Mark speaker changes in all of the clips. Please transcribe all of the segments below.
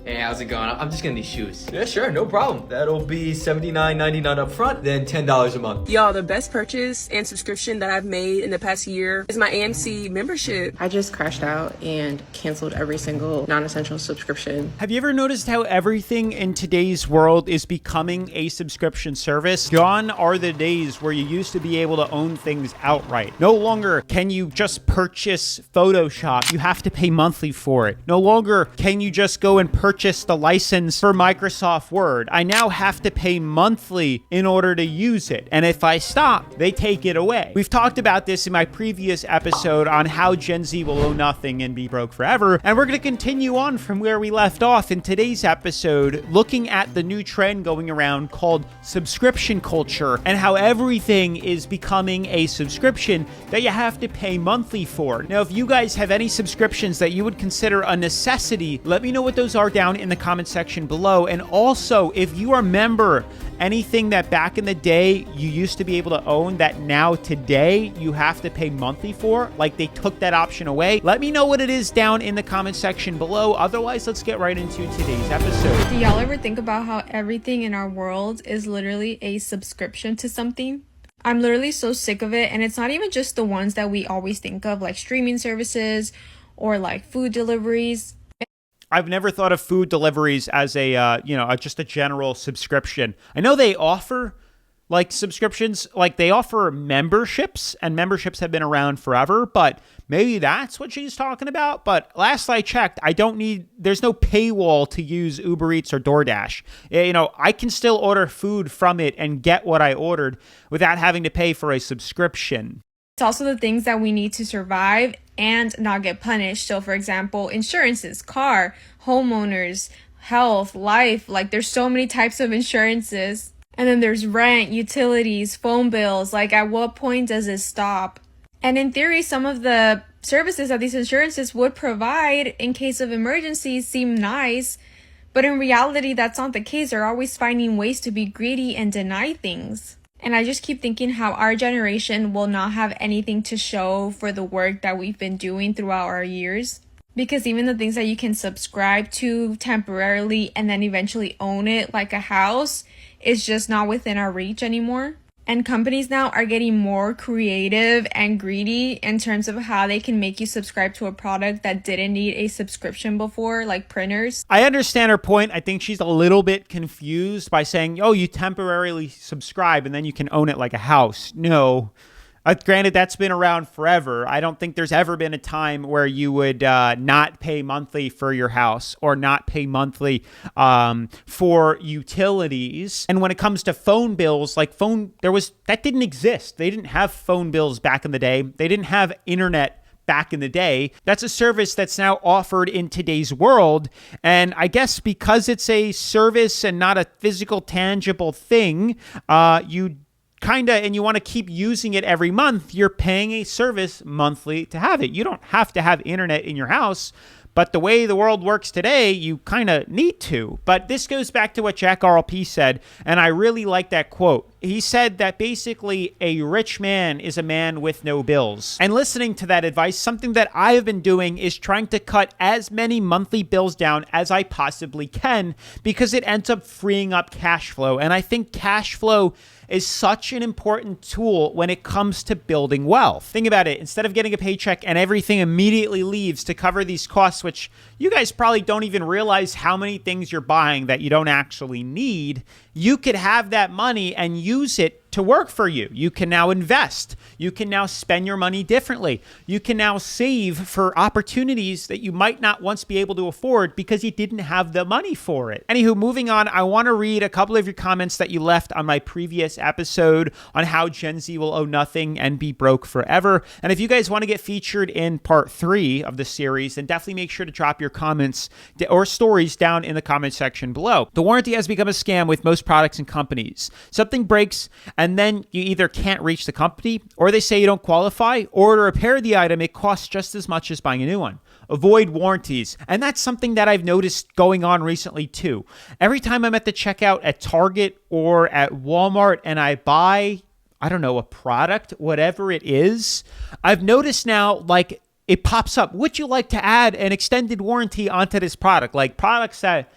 Speaker 1: Hey, how's it going? I'm just getting these shoes.
Speaker 2: Yeah, sure, no problem. That'll be $79.99 up front, then $10 a month.
Speaker 3: Y'all, the best purchase and subscription that I've made in the past year is my AMC membership.
Speaker 4: I just crashed out and canceled every single non-essential subscription.
Speaker 5: Have you ever noticed how everything in today's world is becoming a subscription service? Gone are the days where you used to be able to own things outright. No longer can you just purchase Photoshop. You have to pay monthly for it. No longer can you just go and purchase the license for Microsoft Word. I now have to pay monthly in order to use it. And if I stop, they take it away. We've talked about this in my previous episode on how Gen Z will own nothing and be broke forever. And we're going to continue on from where we left off in today's episode, looking at the new trend going around called subscription culture and how everything is becoming a subscription that you have to pay monthly for. Now, if you guys have any subscriptions that you would consider a necessity, let me know what those are down in the comment section below. And also, if you remember anything that back in the day you used to be able to own that now today you have to pay monthly for, like they took that option away, let me know what it is down in the comment section below. Otherwise, let's get right into today's episode.
Speaker 6: Do y'all ever think about how everything in our world is literally a subscription to something? I'm literally so sick of it, and it's not even just the ones that we always think of, like streaming services or like food deliveries.
Speaker 5: I've never thought of food deliveries as just a general subscription. I know they offer like subscriptions, like they offer memberships, and memberships have been around forever, but maybe that's what she's talking about. But last I checked, there's no paywall to use Uber Eats or DoorDash. I can still order food from it and get what I ordered without having to pay for a subscription.
Speaker 6: It's also the things that we need to survive and not get punished. So for example, insurances, car, homeowners, health, life, like there's so many types of insurances. And then there's rent, utilities, phone bills. Like at what point does it stop? And in theory, some of the services that these insurances would provide in case of emergencies seem nice, but in reality, that's not the case. They're always finding ways to be greedy and deny things. And I just keep thinking how our generation will not have anything to show for the work that we've been doing throughout our years. Because even the things that you can subscribe to temporarily and then eventually own it like a house is just not within our reach anymore. And companies now are getting more creative and greedy in terms of how they can make you subscribe to a product that didn't need a subscription before, like printers.
Speaker 5: I understand her point. I think she's a little bit confused by saying, oh, you temporarily subscribe and then you can own it like a house. No. Granted, that's been around forever. I don't think there's ever been a time where you would not pay monthly for your house or not pay monthly for utilities. And when it comes to phone bills, that didn't exist. They didn't have phone bills back in the day. They didn't have internet back in the day. That's a service that's now offered in today's world. And I guess because it's a service and not a physical, tangible thing, and you want to keep using it every month, you're paying a service monthly to have it. You don't have to have internet in your house, but the way the world works today, you kind of need to. But this goes back to what Jack RLP said, and I really like that quote. He said that basically a rich man is a man with no bills. And listening to that advice, something that I have been doing is trying to cut as many monthly bills down as I possibly can because it ends up freeing up cash flow. And I think cash flow is such an important tool when it comes to building wealth. Think about it. Instead of getting a paycheck and everything immediately leaves to cover these costs, which you guys probably don't even realize how many things you're buying that you don't actually need, you could have that money and use it to work for you. You can now invest. You can now spend your money differently. You can now save for opportunities that you might not once be able to afford because you didn't have the money for it. Anywho, moving on, I want to read a couple of your comments that you left on my previous episode on how Gen Z will owe nothing and be broke forever. And if you guys want to get featured in part 3 of the series, then definitely make sure to drop your comments or stories down in the comment section below. The warranty has become a scam with most products and companies. Something breaks and then you either can't reach the company or they say you don't qualify, or to repair the item, it costs just as much as buying a new one. Avoid warranties. And that's something that I've noticed going on recently too. Every time I'm at the checkout at Target or at Walmart and I buy, a product, whatever it is, I've noticed now, it pops up. Would you like to add an extended warranty onto this product? Like products that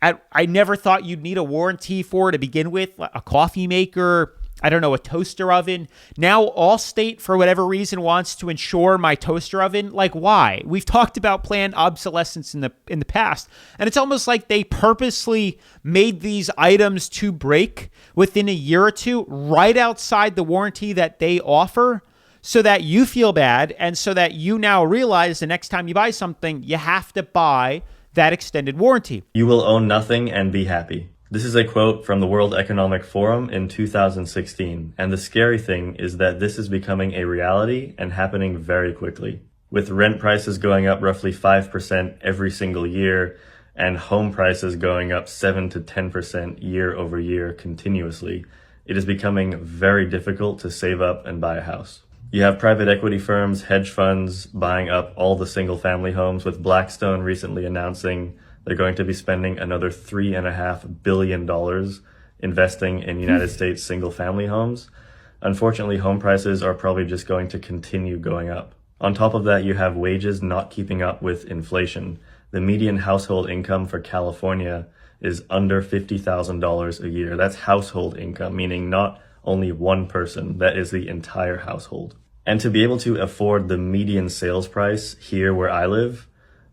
Speaker 5: I never thought you'd need a warranty for to begin with, like a coffee maker, I don't know, a toaster oven. Now Allstate, for whatever reason, wants to insure my toaster oven. Like, why? We've talked about planned obsolescence in the past, and it's almost like they purposely made these items to break within a year or two, right outside the warranty that they offer, so that you feel bad, and so that you now realize the next time you buy something, you have to buy that extended warranty.
Speaker 7: You will own nothing and be happy. This is a quote from the World Economic Forum in 2016, and the scary thing is that this is becoming a reality and happening very quickly. With rent prices going up roughly 5% every single year, and home prices going up 7 to 10% year over year continuously, it is becoming very difficult to save up and buy a house. You have private equity firms, hedge funds buying up all the single-family homes, with Blackstone recently announcing they're going to be spending another $3.5 billion investing in United States single-family homes. Unfortunately, home prices are probably just going to continue going up. On top of that, you have wages not keeping up with inflation. The median household income for California is under $50,000 a year. That's household income, meaning not only one person, that is the entire household. And to be able to afford the median sales price here where I live,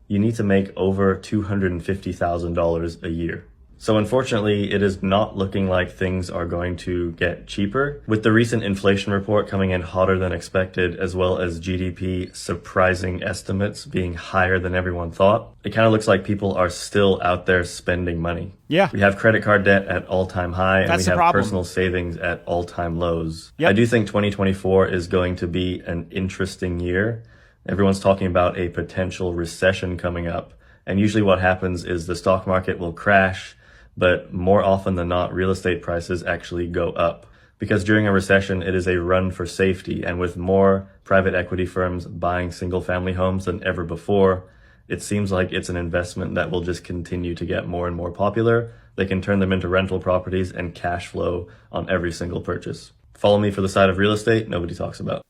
Speaker 7: you need to make over $250,000 a year. So unfortunately, it is not looking like things are going to get cheaper. With the recent inflation report coming in hotter than expected, as well as GDP surprising estimates being higher than everyone thought, it kind of looks like people are still out there spending money.
Speaker 5: Yeah.
Speaker 7: We have credit card debt at all-time high, and
Speaker 5: That's
Speaker 7: we
Speaker 5: the
Speaker 7: have
Speaker 5: problem.
Speaker 7: personal savings at all-time lows.
Speaker 5: Yep.
Speaker 7: I do think 2024 is going to be an interesting year. Everyone's talking about a potential recession coming up. And usually what happens is the stock market will crash, but more often than not, real estate prices actually go up. Because during a recession, it is a run for safety. And with more private equity firms buying single-family homes than ever before, it seems like it's an investment that will just continue to get more and more popular. They can turn them into rental properties and cash flow on every single purchase. Follow me for the side of real estate nobody talks about.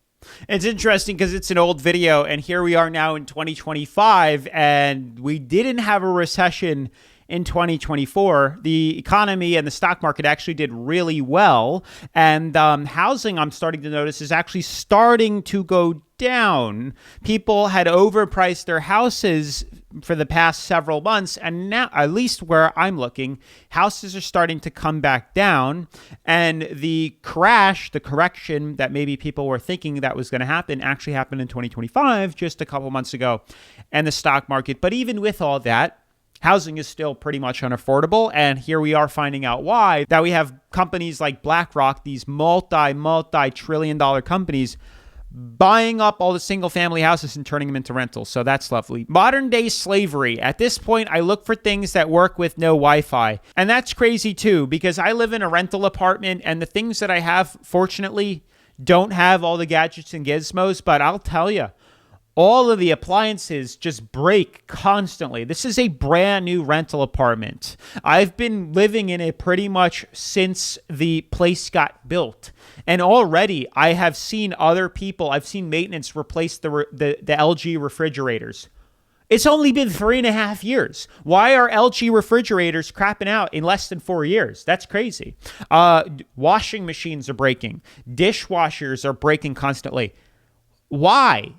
Speaker 5: It's interesting because it's an old video, and here we are now in 2025, and we didn't have a recession in 2024. The economy and the stock market actually did really well, and housing, I'm starting to notice, is actually starting to go down. People had overpriced their houses for the past several months, and now, at least where I'm looking, houses are starting to come back down, and the correction that maybe people were thinking that was going to happen actually happened in 2025, just a couple months ago, and the stock market. But even with all that, housing is still pretty much unaffordable, and here we are finding out why, that we have companies like BlackRock, these multi-trillion-dollar companies, buying up all the single-family houses and turning them into rentals. So that's lovely. Modern-day slavery. At this point, I look for things that work with no Wi-Fi. And that's crazy, too, because I live in a rental apartment, and the things that I have, fortunately, don't have all the gadgets and gizmos. But I'll tell you, all of the appliances just break constantly. This is a brand new rental apartment. I've been living in it pretty much since the place got built. And already I have seen other people, I've seen maintenance replace the LG refrigerators. It's only been 3.5 years. Why are LG refrigerators crapping out in less than 4 years? That's crazy. Washing machines are breaking. Dishwashers are breaking constantly. Why?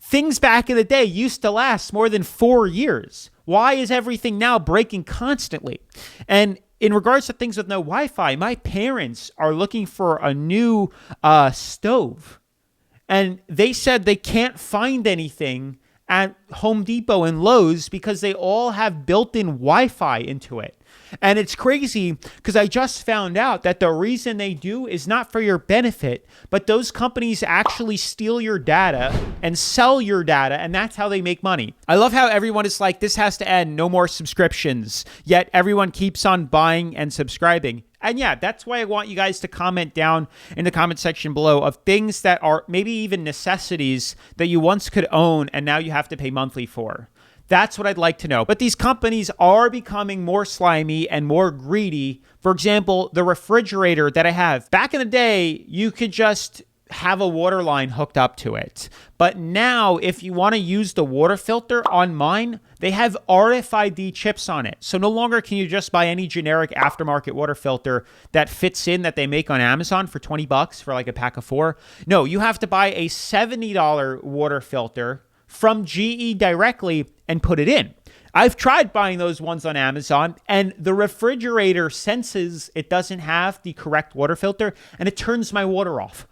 Speaker 5: Things back in the day used to last more than 4 years. Why is everything now breaking constantly? And in regards to things with no Wi-Fi, my parents are looking for a new stove. And they said they can't find anything at Home Depot and Lowe's because they all have built-in Wi-Fi into it. And it's crazy because I just found out that the reason they do is not for your benefit, but those companies actually steal your data and sell your data, and that's how they make money. I love how everyone is like, this has to end, no more subscriptions, yet everyone keeps on buying and subscribing. And yeah, that's why I want you guys to comment down in the comment section below of things that are maybe even necessities that you once could own and now you have to pay monthly for. That's what I'd like to know. But these companies are becoming more slimy and more greedy. For example, the refrigerator that I have. Back in the day, you could just have a water line hooked up to it. But now, if you want to use the water filter on mine, they have RFID chips on it. So no longer can you just buy any generic aftermarket water filter that fits in that they make on Amazon for $20 for like a pack of 4. No, you have to buy a $70 water filter from GE directly and put it in. I've tried buying those ones on Amazon, and the refrigerator senses it doesn't have the correct water filter, and it turns my water off.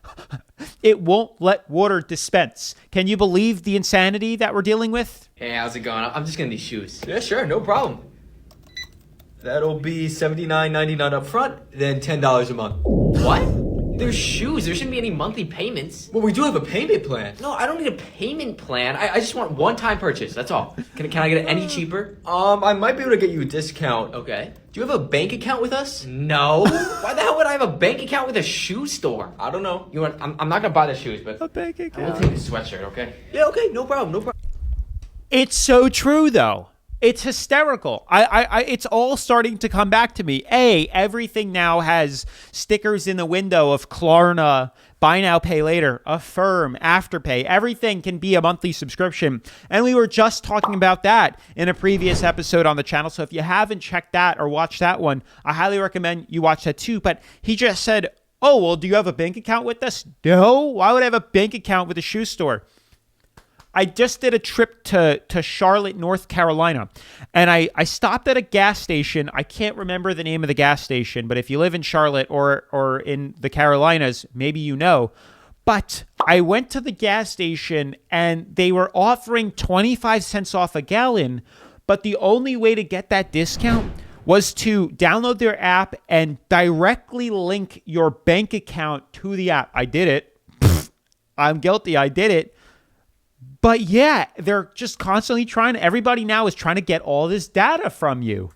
Speaker 5: It won't let water dispense. Can you believe the insanity that we're dealing with?
Speaker 1: Hey, how's it going? I'm just getting these shoes.
Speaker 2: Yeah, sure, no problem. That'll be $79.99 up front, then $10 a month.
Speaker 1: What? They're shoes. There shouldn't be any monthly payments.
Speaker 2: Well, we do have a payment plan.
Speaker 1: No, I don't need a payment plan. I just want one-time purchase. That's all. Can I get it any cheaper?
Speaker 2: I might be able to get you a discount.
Speaker 1: Okay.
Speaker 2: Do you have a bank account with us?
Speaker 1: No. Why the hell would I have a bank account with a shoe store?
Speaker 2: I don't know.
Speaker 1: You know what? I'm not gonna buy the shoes, but
Speaker 5: A bank
Speaker 1: I
Speaker 5: account.
Speaker 1: will take the sweatshirt. Okay.
Speaker 2: Yeah, okay, no problem, no problem.
Speaker 5: It's so true, though. It's hysterical. It's all starting to come back to me. Everything now has stickers in the window of Klarna, buy now, pay later, Affirm, Afterpay. Everything can be a monthly subscription. And we were just talking about that in a previous episode on the channel. So if you haven't checked that or watched that one, I highly recommend you watch that too. But he just said, oh, well, do you have a bank account with us? No. Why would I have a bank account with a shoe store? I just did a trip to Charlotte, North Carolina, and I stopped at a gas station. I can't remember the name of the gas station, but if you live in Charlotte or in the Carolinas, maybe you know. But I went to the gas station, and they were offering 25 cents off a gallon, but the only way to get that discount was to download their app and directly link your bank account to the app. I did it. I'm guilty. I did it. But yeah, they're just constantly everybody now is trying to get all this data from you.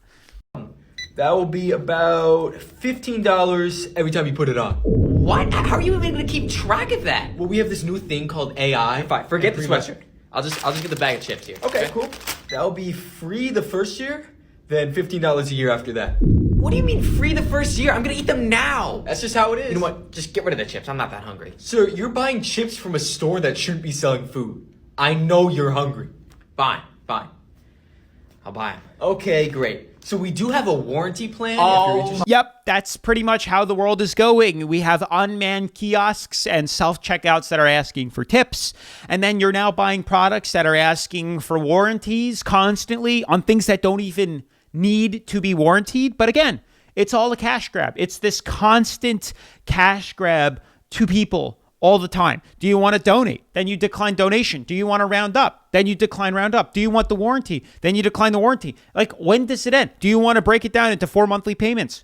Speaker 2: That will be about $15 every time you put it on.
Speaker 1: What? How are you even gonna keep track of that?
Speaker 2: Well, we have this new thing called AI.
Speaker 1: Fine, forget the
Speaker 2: And pretty
Speaker 1: sweatshirt. I'll just get the bag of chips here.
Speaker 2: Okay, cool. That'll be free the first year, then $15 a year after that.
Speaker 1: What do you mean free the first year? I'm gonna eat them now.
Speaker 2: That's just how it is.
Speaker 1: You know what? Just get rid of the chips. I'm not that hungry.
Speaker 2: Sir, you're buying chips from a store that shouldn't be selling food. I know you're hungry.
Speaker 1: Fine. I'll buy them.
Speaker 2: Okay, great. So we do have a warranty plan.
Speaker 1: Oh.
Speaker 2: If you're interested.
Speaker 5: Yep, that's pretty much how the world is going. We have unmanned kiosks and self-checkouts that are asking for tips. And then you're now buying products that are asking for warranties constantly on things that don't even need to be warranted. But again, it's all a cash grab. It's this constant cash grab to people all the time. Do you want to donate? Then you decline donation. Do you want to round up? Then you decline round up. Do you want the warranty? Then you decline the warranty. Like, when does it end? Do you want to break it down into 4 monthly payments?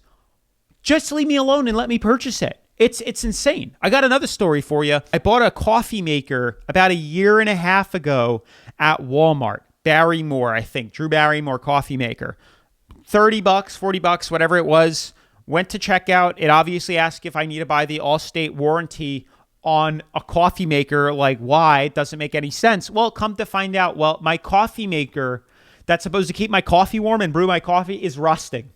Speaker 5: Just leave me alone and let me purchase it. It's insane. I got another story for you. I bought a coffee maker about a year and a half ago at Walmart. Barrymore, I think. Drew Barrymore coffee maker. $30, $40, whatever it was. Went to checkout. It obviously asked if I need to buy the Allstate warranty on a coffee maker. Like, why? It doesn't make any sense. Well, come to find out, my coffee maker that's supposed to keep my coffee warm and brew my coffee is rusting.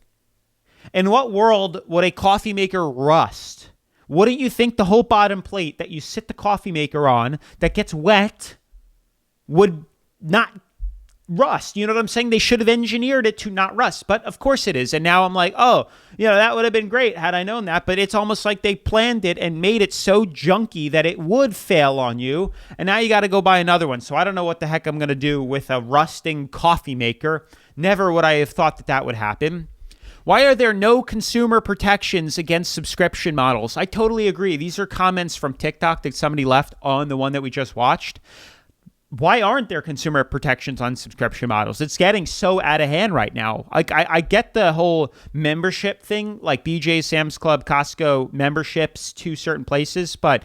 Speaker 5: In what world would a coffee maker rust? Wouldn't you think the whole bottom plate that you sit the coffee maker on that gets wet would not rust? You know what I'm saying? They should have engineered it to not rust, but of course it is. And now I'm like, oh, that would have been great had I known that. But it's almost like they planned it and made it so junky that it would fail on you. And now you got to go buy another one. So I don't know what the heck I'm going to do with a rusting coffee maker. Never would I have thought that would happen. Why are there no consumer protections against subscription models? I totally agree. These are comments from TikTok that somebody left on the one that we just watched. Why aren't there consumer protections on subscription models? It's getting so out of hand right now. Like, I get the whole membership thing, like BJ, Sam's Club, Costco memberships to certain places, but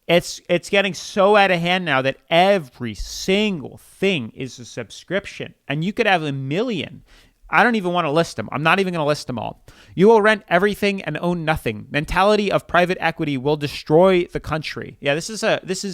Speaker 5: it's getting so out of hand now that every single thing is a subscription, and you could have a million. I don't even want to list them. I'm not even going to list them all. You will rent everything and own nothing. Mentality of private equity will destroy the country. Yeah, this is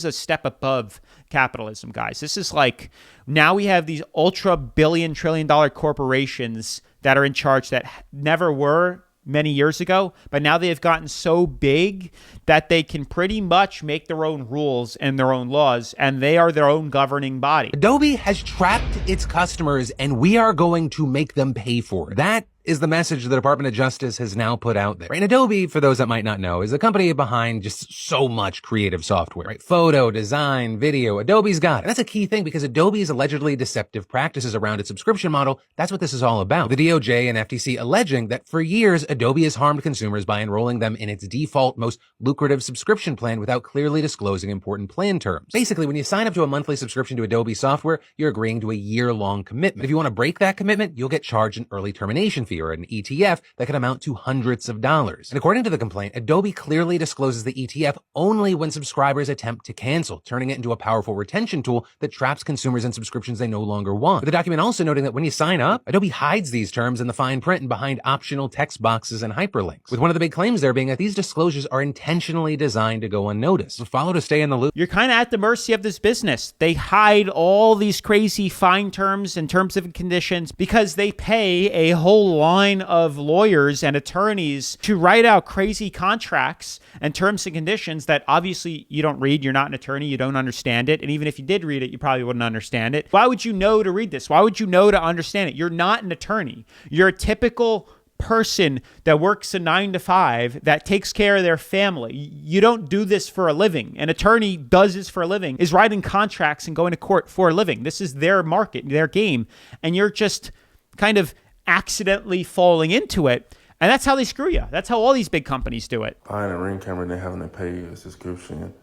Speaker 5: a step above capitalism, guys. This is like, now we have these ultra billion trillion dollar corporations that are in charge that never were many years ago, but now they've gotten so big that they can pretty much make their own rules and their own laws, and they are their own governing body.
Speaker 8: Adobe has trapped its customers, and we are going to make them pay for it. That is the message the Department of Justice has now put out there. And Adobe, for those that might not know, is the company behind just so much creative software, right? Photo, design, video. Adobe's got it. And that's a key thing because Adobe's allegedly deceptive practices around its subscription model. That's what this is all about. The DOJ and FTC alleging that for years, Adobe has harmed consumers by enrolling them in its default, most lucrative subscription plan without clearly disclosing important plan terms. Basically, when you sign up to a monthly subscription to Adobe software, you're agreeing to a year-long commitment. If you want to break that commitment, you'll get charged an early termination fee or an ETF that can amount to hundreds of dollars. And according to the complaint, Adobe clearly discloses the ETF only when subscribers attempt to cancel, turning it into a powerful retention tool that traps consumers in subscriptions they no longer want. But the document also noting that when you sign up, Adobe hides these terms in the fine print and behind optional text boxes and hyperlinks, with one of the big claims there being that these disclosures are intentionally designed to go unnoticed. So follow to stay in the loop.
Speaker 5: You're kind of at the mercy of this business. They hide all these crazy fine terms and terms and conditions because they pay a whole line of lawyers and attorneys to write out crazy contracts and terms and conditions that obviously you don't read. You're not an attorney. You don't understand it. And even if you did read it, you probably wouldn't understand it. Why would you know to read this? Why would you know to understand it? You're not an attorney. You're a typical person that works a 9 to 5 that takes care of their family. You don't do this for a living. An attorney does this for a living, is writing contracts and going to court for a living. This is their market, their game. And you're just kind of accidentally falling into it. And that's how they screw you. That's how all these big companies do it.
Speaker 9: Buying a Ring camera and then having to pay a subscription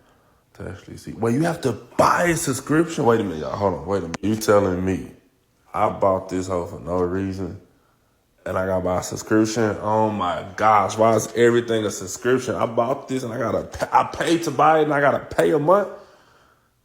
Speaker 9: to actually see. Well, you have to buy a subscription? Wait a minute, y'all. Hold on. Wait a minute. You telling me I bought this hoe for no reason and I gotta buy a subscription? Oh my gosh. Why is everything a subscription? I bought this and I paid to buy it and I gotta pay a month?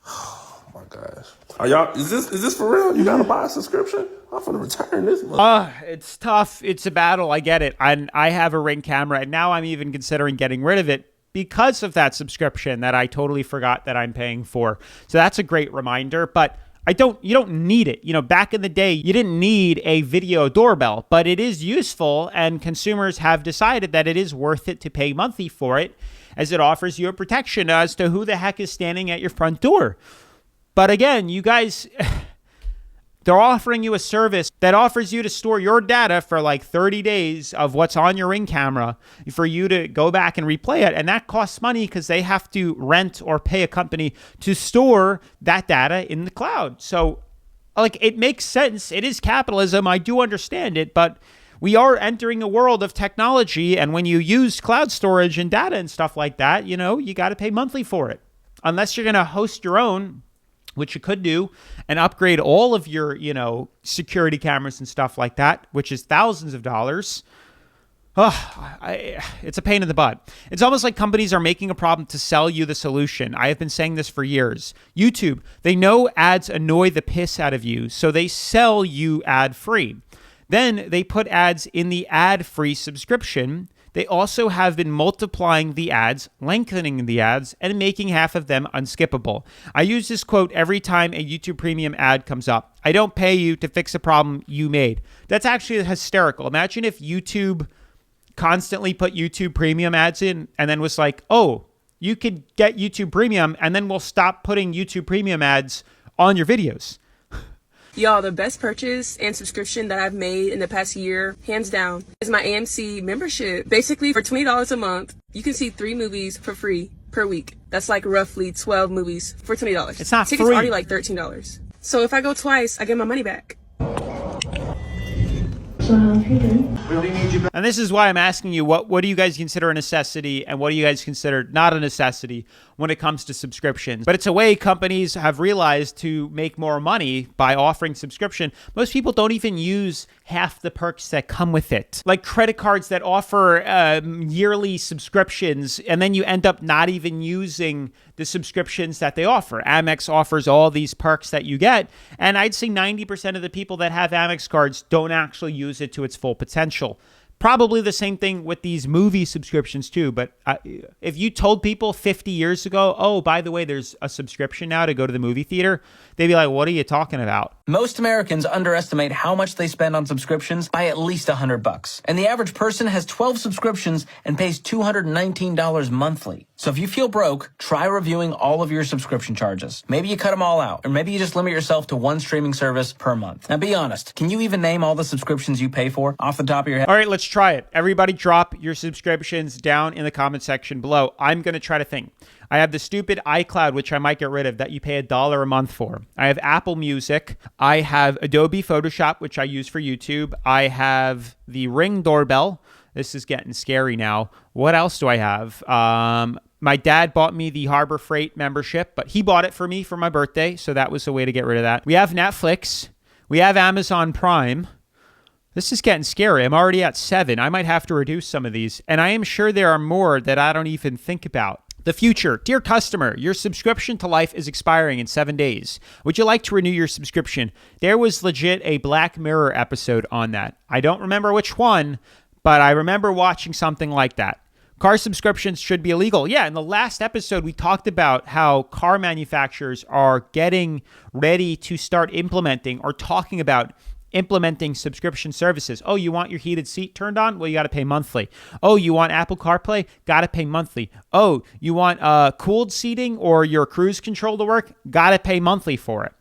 Speaker 9: Oh my gosh. Are y'all, is this for real? You gotta buy a subscription? I'm gonna return this month.
Speaker 5: It's tough. It's a battle. I get it. I have a Ring camera and now I'm even considering getting rid of it because of that subscription that I totally forgot that I'm paying for. So that's a great reminder, but you don't need it. You know, back in the day, you didn't need a video doorbell, but it is useful and consumers have decided that it is worth it to pay monthly for it as it offers you a protection as to who the heck is standing at your front door. But again, you guys, they're offering you a service that offers you to store your data for like 30 days of what's on your Ring camera for you to go back and replay it. And that costs money because they have to rent or pay a company to store that data in the cloud. So like it makes sense. It is capitalism. I do understand it, but we are entering a world of technology. And when you use cloud storage and data and stuff like that, you know, you got to pay monthly for it. Unless you're going to host your own, which you could do, and upgrade all of your, you know, security cameras and stuff like that, which is thousands of dollars. It's a pain in the butt. It's almost like companies are making a problem to sell you the solution. I have been saying this for years. YouTube, they know ads annoy the piss out of you, so they sell you ad-free. Then they put ads in the ad-free subscription. They also have been multiplying the ads, lengthening the ads, and making half of them unskippable. I use this quote every time a YouTube Premium ad comes up. I don't pay you to fix a problem you made. That's actually hysterical. Imagine if YouTube constantly put YouTube Premium ads in and then was like, oh, you could get YouTube Premium and then we'll stop putting YouTube Premium ads on your videos.
Speaker 3: Y'all, the best purchase and subscription that I've made in the past year, hands down, is my AMC membership. Basically, for $20 a month, you can see 3 movies for free per week. That's like roughly 12 movies for $20.
Speaker 5: It's not
Speaker 3: Tickets
Speaker 5: free.
Speaker 3: already like $13. So if I go twice, I get my money back.
Speaker 5: And this is why I'm asking you, what do you guys consider a necessity and what do you guys consider not a necessity when it comes to subscriptions? But it's a way companies have realized to make more money by offering subscription. Most people don't even use half the perks that come with it. Like credit cards that offer yearly subscriptions, and then you end up not even using the subscriptions that they offer. Amex offers all these perks that you get, and I'd say 90% of the people that have Amex cards don't actually use it to its full potential. Probably the same thing with these movie subscriptions too. But if you told people 50 years ago, oh, by the way, there's a subscription now to go to the movie theater, they'd be like, what are you talking about?
Speaker 10: Most Americans underestimate how much they spend on subscriptions by at least $100. And the average person has 12 subscriptions and pays $219 monthly. So if you feel broke, try reviewing all of your subscription charges. Maybe you cut them all out, or maybe you just limit yourself to one streaming service per month. Now be honest, can you even name all the subscriptions you pay for off the top of your head?
Speaker 5: All right, let's try it. Everybody drop your subscriptions down in the comment section below. I'm going to try to think. I have the stupid iCloud, which I might get rid of, that you pay $1 a month for. I have Apple Music. I have Adobe Photoshop, which I use for YouTube. I have the Ring doorbell. This is getting scary now. What else do I have? My dad bought me the Harbor Freight membership, but he bought it for me for my birthday, so that was a way to get rid of that. We have Netflix. We have Amazon Prime. This is getting scary. I'm already at 7. I might have to reduce some of these, and I am sure there are more that I don't even think about. The future. Dear customer, your subscription to Life is expiring in 7 days. Would you like to renew your subscription? There was legit a Black Mirror episode on that. I don't remember which one, but I remember watching something like that. Car subscriptions should be illegal. Yeah, in the last episode, we talked about how car manufacturers are getting ready to start implementing or talking about implementing subscription services. Oh, you want your heated seat turned on? Well, you got to pay monthly. Oh, you want Apple CarPlay? Got to pay monthly. Oh, you want cooled seating or your cruise control to work? Got to pay monthly for it.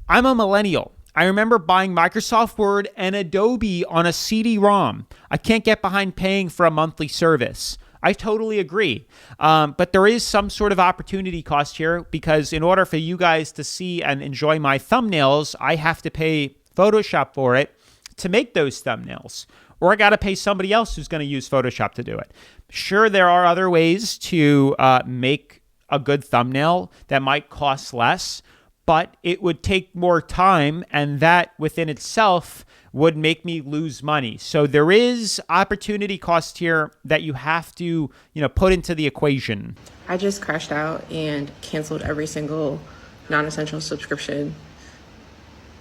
Speaker 5: I'm a millennial. I remember buying Microsoft Word and Adobe on a CD-ROM. I can't get behind paying for a monthly service. I totally agree. But there is some sort of opportunity cost here because in order for you guys to see and enjoy my thumbnails, I have to pay Photoshop for it to make those thumbnails. Or I got to pay somebody else who's going to use Photoshop to do it. Sure, there are other ways to make a good thumbnail that might cost less, but it would take more time, and that within itself would make me lose money. So there is opportunity cost here that you have to, put into the equation.
Speaker 4: I just crashed out and canceled every single non-essential subscription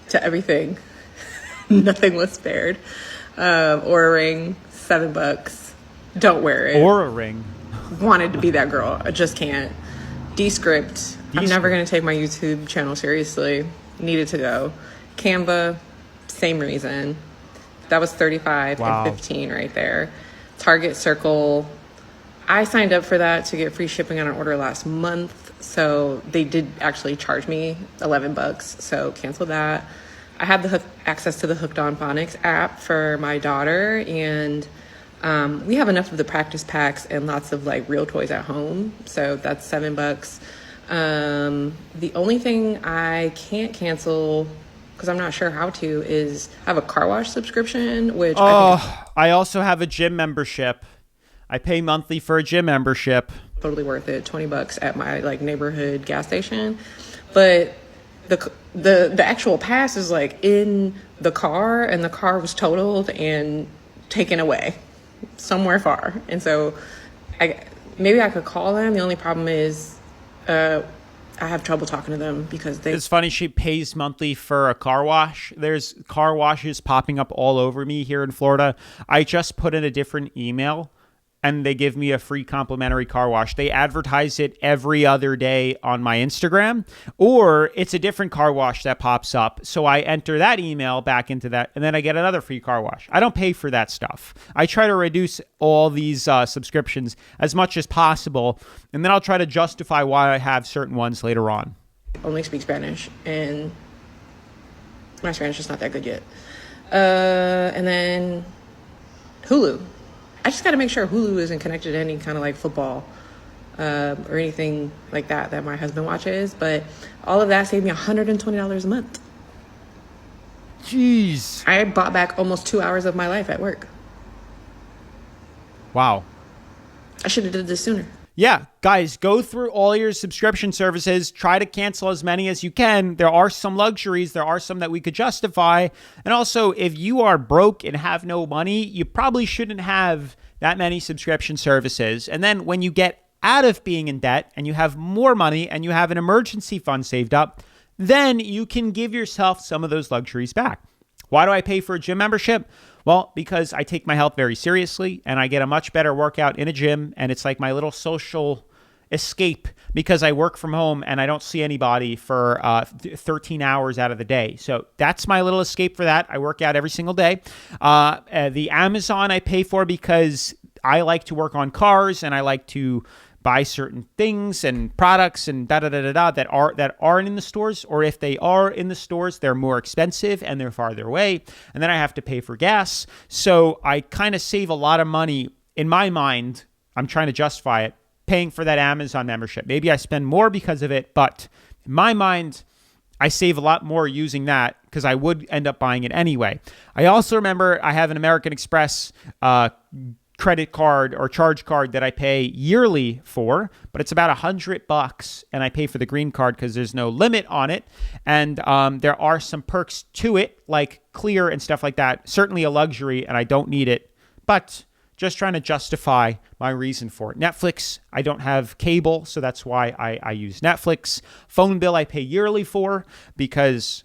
Speaker 4: to everything. Nothing was spared. Aura Ring, $7. Don't wear it.
Speaker 5: Aura Ring.
Speaker 4: Wanted to be that girl. I just can't. Descript. I'm never going to take my YouTube channel seriously. Needed to go. Canva, same reason. That was 35 and 15 right there. Target Circle. I signed up for that to get free shipping on an order last month. So they did actually charge me $11. So cancel that. I have the access to the Hooked on Phonics app for my daughter, and we have enough of the practice packs and lots of real toys at home. So that's $7. The only thing I can't cancel, because I'm not sure how to, is I have a car wash subscription, which
Speaker 5: I also have a gym membership. I pay monthly for a gym membership.
Speaker 4: Totally worth it. $20 at my neighborhood gas station. But the actual pass is in the car, and the car was totaled and taken away somewhere far. And so maybe I could call them. The only problem is I have trouble talking to them because
Speaker 5: It's funny, she pays monthly for a car wash. There's car washes popping up all over me here in Florida. I just put in a different email and they give me a free complimentary car wash. They advertise it every other day on my Instagram, or it's a different car wash that pops up. So I enter that email back into that, and then I get another free car wash. I don't pay for that stuff. I try to reduce all these subscriptions as much as possible, and then I'll try to justify why I have certain ones later on.
Speaker 4: Only speak Spanish, and my Spanish is not that good yet. And then Hulu. I just got to make sure Hulu isn't connected to any kind of football or anything like that my husband watches. But all of that saved me $120 a month.
Speaker 5: Jeez.
Speaker 4: I bought back almost 2 hours of my life at work.
Speaker 5: Wow.
Speaker 4: I should have did this sooner.
Speaker 5: Yeah, guys, go through all your subscription services. Try to cancel as many as you can. There are some luxuries. There are some that we could justify. And also, if you are broke and have no money, you probably shouldn't have that many subscription services. And then when you get out of being in debt and you have more money and you have an emergency fund saved up, then you can give yourself some of those luxuries back. Why do I pay for a gym membership? Well, because I take my health very seriously and I get a much better workout in a gym, and it's like my little social escape because I work from home and I don't see anybody for 13 hours out of the day. So that's my little escape for that. I work out every single day. The Amazon I pay for because I like to work on cars and I like to buy certain things and products and that aren't in the stores, or if they are in the stores, they're more expensive and they're farther away, and then I have to pay for gas. So I kind of save a lot of money in my mind. I'm trying to justify it, paying for that Amazon membership. Maybe I spend more because of it, but in my mind, I save a lot more using that because I would end up buying it anyway. I also remember I have an American Express credit card or charge card that I pay yearly for, but it's about $100, and I pay for the green card because there's no limit on it. And there are some perks to it, like clear and stuff like that. Certainly a luxury, and I don't need it, but just trying to justify my reason for it. Netflix, I don't have cable, so that's why I use Netflix. Phone bill I pay yearly for because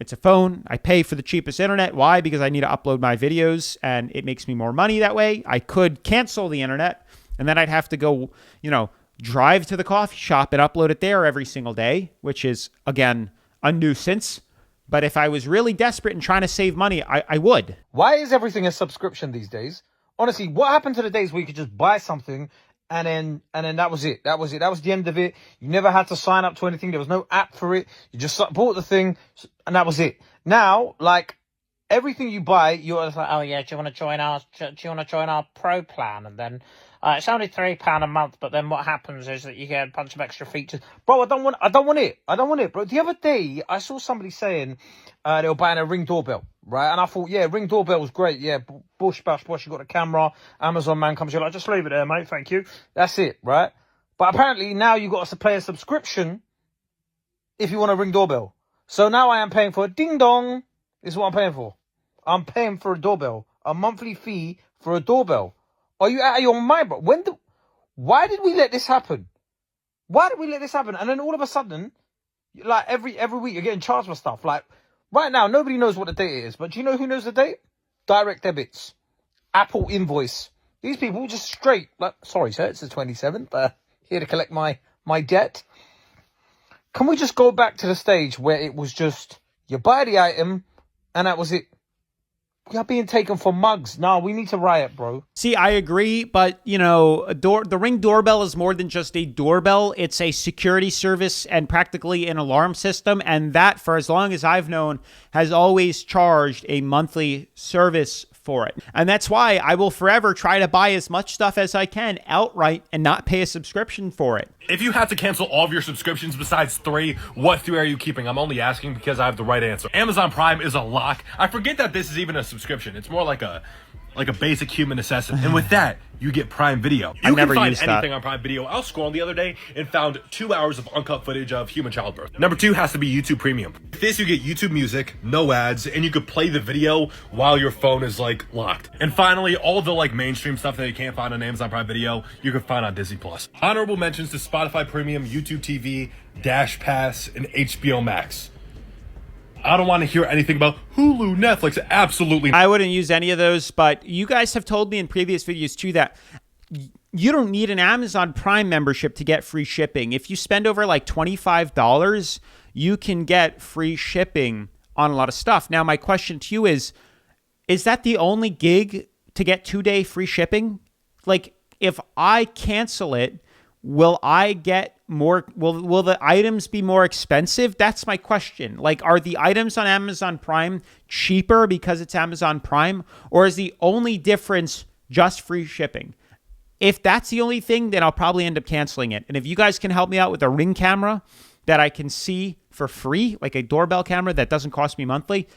Speaker 5: it's a phone. I pay for the cheapest internet. Why? Because I need to upload my videos and it makes me more money that way. I could cancel the internet and then I'd have to go, drive to the coffee shop and upload it there every single day, which is, again, a nuisance. But if I was really desperate and trying to save money, I would.
Speaker 11: Why is everything a subscription these days? Honestly, what happened to the days where you could just buy something and then that was it. That was it. That was the end of it. You never had to sign up to anything. There was no app for it. You just bought the thing and that was it. Now, like, everything you buy, you're just like, oh yeah, do you want to join our pro plan? And then it's only £3 a month, but then what happens is that you get a bunch of extra features. Bro, I don't want it, bro. The other day, I saw somebody saying they were buying a Ring doorbell, right? And I thought, yeah, Ring doorbell was great. Yeah, bosh, bash, bosh, you got a camera. Amazon man comes, you're like, just leave it there, mate. Thank you. That's it, right? But apparently now you got to pay a subscription if you want a Ring doorbell. So now I am paying for a ding dong. This is what I'm paying for. I'm paying for a doorbell, a monthly fee for a doorbell. Are you out of your mind, bro? Why did we let this happen? Why did we let this happen? And then all of a sudden, like every week, you're getting charged for stuff. Like right now, nobody knows what the date is. But do you know who knows the date? Direct debits, Apple invoice. These people just straight. Like, sorry, sir, it's the 27th. Here to collect my debt. Can we just go back to the stage where it was just you buy the item and that was it? We are being taken for mugs. No, we need to riot, bro.
Speaker 5: See, I agree, but, the Ring doorbell is more than just a doorbell. It's a security service and practically an alarm system, and that, for as long as I've known, has always charged a monthly service for it. And that's why I will forever try to buy as much stuff as I can outright and not pay a subscription for it.
Speaker 12: If you had to cancel all of your subscriptions besides 3, what 3 are you keeping? I'm only asking because I have the right answer. Amazon Prime is a lock. I forget that this is even a subscription. It's more like a basic human necessity. And with that, you get Prime Video. You can find anything on Prime Video. I was scrolling the other day and found 2 hours of uncut footage of human childbirth. Number 2 has to be YouTube Premium. With this, you get YouTube Music, no ads, and you could play the video while your phone is locked. And finally, all the mainstream stuff that you can't find on Amazon Prime Video, you can find on Disney+. Honorable mentions to Spotify Premium, YouTube TV, Dash Pass, and HBO Max. I don't want to hear anything about Hulu, Netflix, absolutely not.
Speaker 5: I wouldn't use any of those, but you guys have told me in previous videos too that you don't need an Amazon Prime membership to get free shipping. If you spend over $25, you can get free shipping on a lot of stuff. Now, my question to you is that the only gig to get 2-day free shipping? If I cancel it, will I get more? Will the items be more expensive? That's my question. Are the items on Amazon Prime cheaper because it's Amazon Prime, or is the only difference just free shipping? If that's the only thing, then I'll probably end up canceling it. And if you guys can help me out with a Ring camera that I can see for free, like a doorbell camera that doesn't cost me monthly,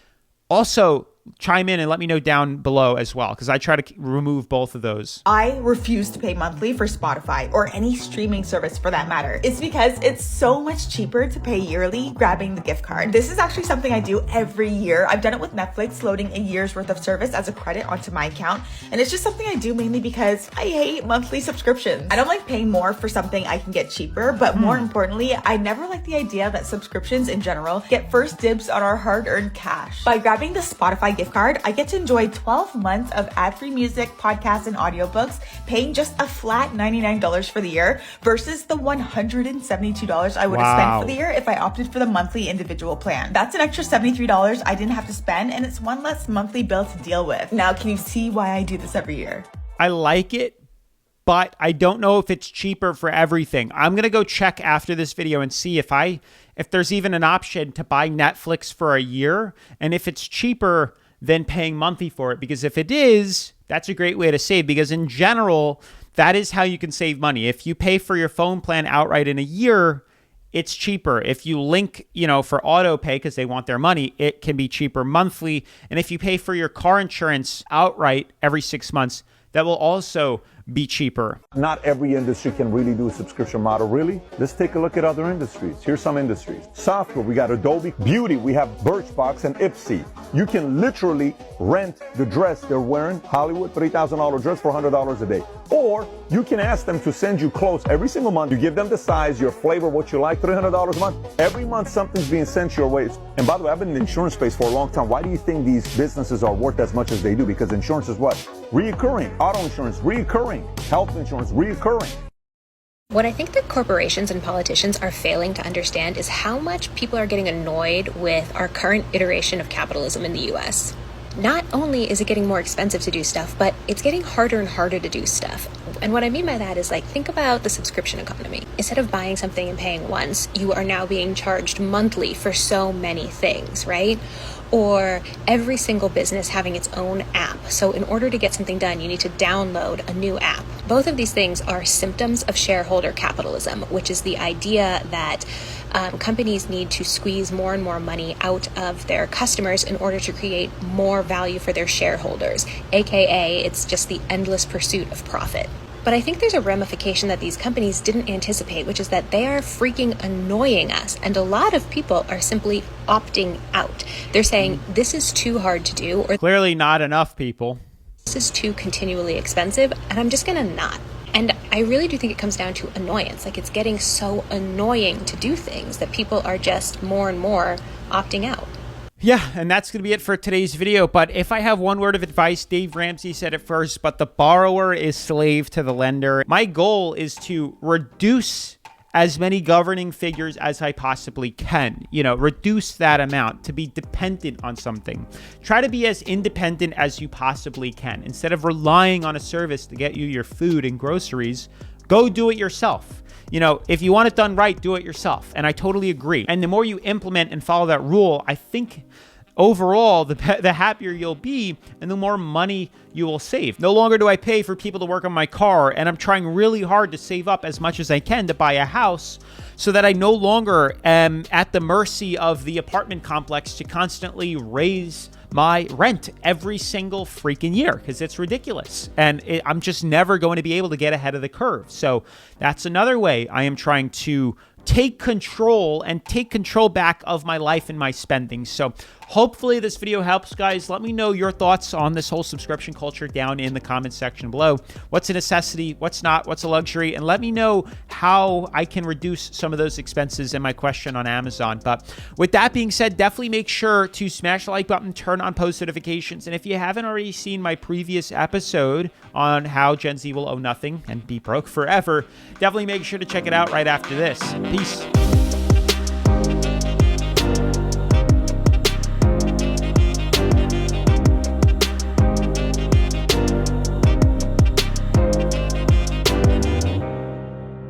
Speaker 5: also chime in and let me know down below as well, because I try to remove both of those.
Speaker 13: I refuse to pay monthly for Spotify or any streaming service for that matter. It's because it's so much cheaper to pay yearly grabbing the gift card. This is actually something I do every year. I've done it with Netflix, loading a year's worth of service as a credit onto my account. And it's just something I do mainly because I hate monthly subscriptions. I don't like paying more for something I can get cheaper, but more importantly, I never like the idea that subscriptions in general get first dibs on our hard-earned cash. By grabbing the Spotify gift card, I get to enjoy 12 months of ad-free music, podcasts, and audiobooks, paying just a flat $99 for the year versus the $172 I would have spent for the year if I opted for the monthly individual plan. That's an extra $73 I didn't have to spend, and it's one less monthly bill to deal with. Now, can you see why I do this every year?
Speaker 5: I like it, but I don't know if it's cheaper for everything. I'm going to go check after this video and see if there's even an option to buy Netflix for a year, and if it's cheaper than paying monthly for it. Because if it is, that's a great way to save, because in general, that is how you can save money. If you pay for your phone plan outright in a year, it's cheaper. If you link, for auto pay because they want their money, it can be cheaper monthly. And if you pay for your car insurance outright every 6 months, that will also be cheaper.
Speaker 14: Not every industry can really do a subscription model, really. Let's take a look at other industries. Here's some industries. Software, we got Adobe. Beauty, we have Birchbox and Ipsy. You can literally rent the dress they're wearing, Hollywood, $3,000 dress for $100 a day. Or you can ask them to send you clothes every single month. You give them the size, your flavor, what you like, $300 a month. Every month something's being sent your way. And by the way, I've been in the insurance space for a long time. Why do you think these businesses are worth as much as they do? Because insurance is what? Reoccurring. Auto insurance, reoccurring. Health insurance, reoccurring.
Speaker 15: What I think that corporations and politicians are failing to understand is how much people are getting annoyed with our current iteration of capitalism in the US. Not only is it getting more expensive to do stuff, but it's getting harder and harder to do stuff. And what I mean by that is, think about the subscription economy. Instead of buying something and paying once, you are now being charged monthly for so many things, right? Or every single business having its own app. So in order to get something done, you need to download a new app. Both of these things are symptoms of shareholder capitalism, which is the idea that companies need to squeeze more and more money out of their customers in order to create more value for their shareholders, aka it's just the endless pursuit of profit. But I think there's a ramification that these companies didn't anticipate, which is that they are freaking annoying us. And a lot of people are simply opting out. They're saying, this is too hard to do, or
Speaker 5: clearly not enough people.
Speaker 15: This is too continually expensive, and I'm just gonna not. And I really do think it comes down to annoyance. It's getting so annoying to do things that people are just more and more opting out.
Speaker 5: Yeah, and that's going to be it for today's video. But if I have one word of advice, Dave Ramsey said it first, but the borrower is slave to the lender. My goal is to reduce as many governing figures as I possibly can. Reduce that amount to be dependent on something. Try to be as independent as you possibly can. Instead of relying on a service to get you your food and groceries, go do it yourself. If you want it done right, do it yourself. And I totally agree. And the more you implement and follow that rule, I think overall, the happier you'll be and the more money you will save. No longer do I pay for people to work on my car, and I'm trying really hard to save up as much as I can to buy a house so that I no longer am at the mercy of the apartment complex to constantly raise my rent every single freaking year, because it's ridiculous. And I'm just never going to be able to get ahead of the curve. So that's another way I am trying to take control back of my life and my spending. So hopefully this video helps, guys. Let me know your thoughts on this whole subscription culture down in the comments section below. What's a necessity? What's not? What's a luxury? And let me know how I can reduce some of those expenses in my question on Amazon. But with that being said, definitely make sure to smash the like button, turn on post notifications. And if you haven't already seen my previous episode on how Gen Z will owe nothing and be broke forever, definitely make sure to check it out right after this. Peace.